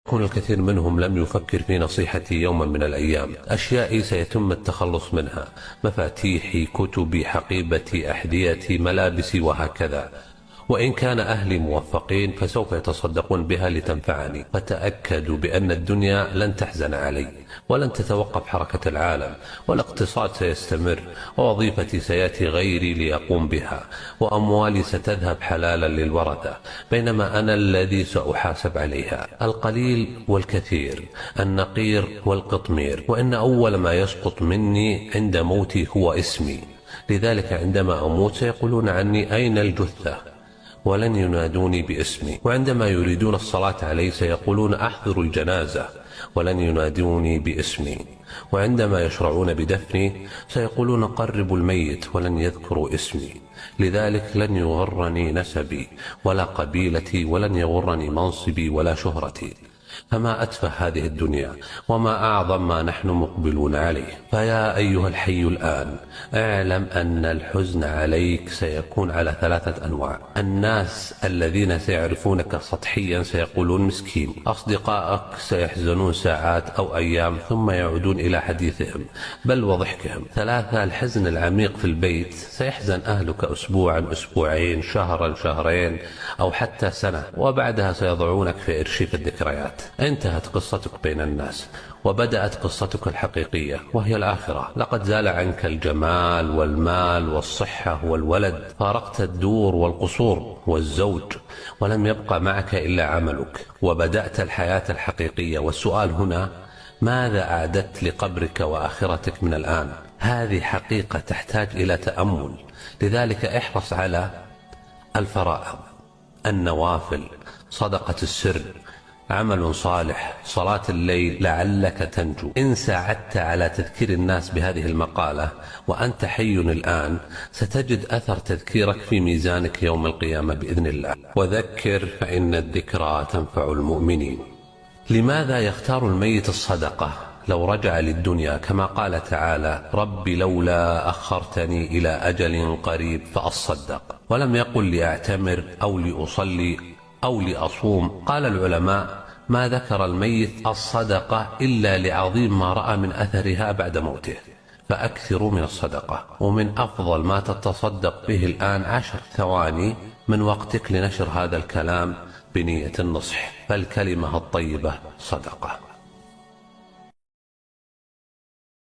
يكون الكثير منهم لم يفكر في نصيحتي يوما من الأيام. أشياء سيتم التخلص منها، مفاتيحي، كتبي، حقيبتي، أحذيتي، ملابسي، وهكذا. وإن كان أهلي موفقين فسوف يتصدقون بها لتنفعني. فتأكدوا بأن الدنيا لن تحزن علي، ولن تتوقف حركة العالم، والاقتصاد سيستمر، ووظيفتي سيأتي غيري ليقوم بها، وأموالي ستذهب حلالا للورثة، بينما أنا الذي سأحاسب عليها. القليل والكثير، النقير والقطمير، وإن أول ما يسقط مني عند موتي هو اسمي. لذلك عندما أموت سيقولون عني أين الجثة، ولن ينادوني باسمي. وعندما يريدون الصلاة علي سيقولون أحضروا الجنازة، ولن ينادوني باسمي. وعندما يشرعون بدفني سيقولون قربوا الميت، ولن يذكروا اسمي. لذلك لن يغرني نسبي ولا قبيلتي، ولن يغرني منصبي ولا شهرتي. فما أتفه هذه الدنيا، وما أعظم ما نحن مقبلون عليه. فيا أيها الحي الآن، اعلم أن الحزن عليك سيكون على 3 أنواع. الناس الذين سيعرفونك سطحيا سيقولون مسكين، أصدقائك سيحزنون ساعات أو أيام ثم يعودون إلى حديثهم بل وضحكهم. 3 الحزن العميق في البيت، سيحزن أهلك أسبوعا، أسبوعين، شهرا، شهرين، أو حتى سنة، وبعدها سيضعونك في إرشيف الذكريات. انتهت قصتك بين الناس، وبدأت قصتك الحقيقية وهي الآخرة. لقد زال عنك الجمال والمال والصحة والولد، فارقت الدور والقصور والزوج، ولم يبقى معك إلا عملك، وبدأت الحياة الحقيقية. والسؤال هنا، ماذا أعددت لقبرك وآخرتك من الآن؟ هذه حقيقة تحتاج إلى تأمل. لذلك احرص على الفرائض، النوافل، صدقة السر، عمل صالح، صلاة الليل، لعلك تنجو. إن ساعدت على تذكير الناس بهذه المقالة وأنت حي الآن، ستجد أثر تذكيرك في ميزانك يوم القيامة بإذن الله. وذكر فإن الذكرى تنفع المؤمنين. لماذا يختار الميت الصدقة لو رجع للدنيا؟ كما قال تعالى: رب لولا أخرتني إلى أجل قريب فأصدق. ولم يقل لأعتمر أو لأصلي أو لأصوم. قال العلماء: ما ذكر الميت الصدقة إلا لعظيم ما رأى من أثرها بعد موته. فأكثروا من الصدقة. ومن أفضل ما تتصدق به الآن 10 ثواني من وقتك لنشر هذا الكلام بنية النصح، فالكلمة الطيبة صدقة.